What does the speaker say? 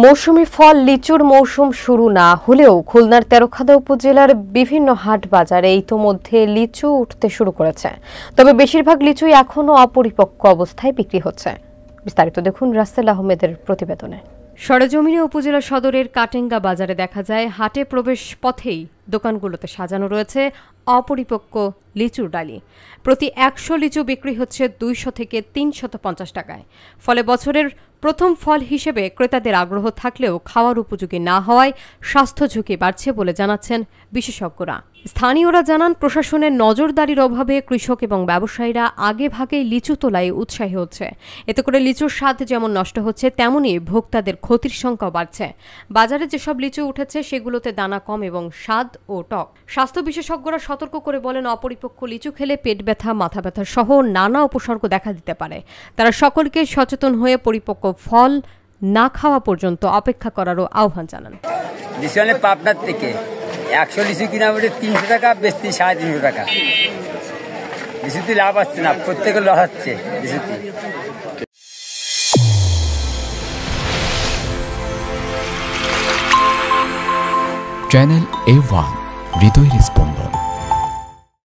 মৌসুমি ফল লিচুর মৌসুম শুরু না হলেও খুলনার তেরখাদা উপজেলার বিভিন্ন হাট বাজারে ইতোমধ্যে লিচু উঠতে শুরু করেছে। তবে বেশিরভাগ লিচুই এখনও অপরিপক্ক অবস্থায় বিক্রি হচ্ছে। বিস্তারিত দেখুন রাসেল আহমেদের প্রতিবেদনে। সরেজমিনে উপজেলা সদরের কাটেঙ্গা বাজারে দেখা যায় হাটে প্রবেশ পথেই দোকানগুলোতে সাজানো রয়েছে অপরিপক্ক লিচুর ডালি। প্রতি ১০০ লিচু বিক্রি হচ্ছে ২০০ থেকে ৩৫০ টাকায়। ফলে বছরের প্রথম ফল হিসেবে ক্রেতাদের আগ্রহ থাকলেও খাওয়ার উপযোগী না হওয়ায় স্বাস্থ্য ঝুঁকি বাড়ছে বলে জানাচ্ছেন বিশেষজ্ঞরা। স্থানীয়রা জানান, প্রশাসনের নজরদারির অভাবে কৃষক এবং ব্যবসায়ীরা আগে ভাগেই লিচু তোলায় উৎসাহী হচ্ছে। এতে করে লিচুর স্বাদ যেমন নষ্ট হচ্ছে, তেমনি ভোক্তাদের ক্ষতির সংখ্যাও বাড়ছে। বাজারে যেসব লিচু উঠেছে সেগুলোতে দানা কম এবং স্বাদ ও টক। স্বাস্থ্য বিশেষজ্ঞরা সতর্ক করে বলেন, অপরিপক্ক লিচু খেলে পেট ব্যথা, মাথা ব্যথা সহ নানা উপসর্গ দেখা দিতে পারে। তারা সকলকে সচেতন হয়ে পরিপক্ক ফল না খাওয়া পর্যন্ত অপেক্ষা করারও আহ্বান জানান। পাবনার থেকে ১০০ লিচু কিনা বলে ৩০০ টাকা, বেচতে ৩৫০ টাকা। লিচুতে লাভ আসছে না, প্রত্যেকের লস হচ্ছে লিচুতে। চ্যানেল A1 হৃদয়ের স্পন্দন।